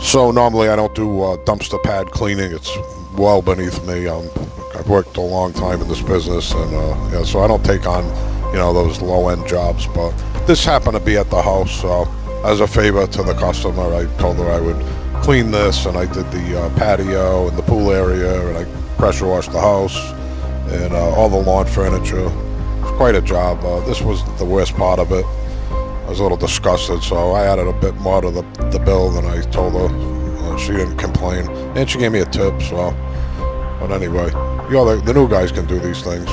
So normally I don't do dumpster pad cleaning. It's well beneath me. I've worked a long time in this business, and yeah, so I don't take on, those low-end jobs. But this happened to be at the house, so as a favor to the customer, I told her I would clean this, and I did the patio and the pool area, and I pressure washed the house and all the lawn furniture. It's quite a job. This was the worst part of it. I was a little disgusted, so I added a bit more to the bill than I told her. She didn't complain, and she gave me a tip. So, but anyway, the new guys can do these things.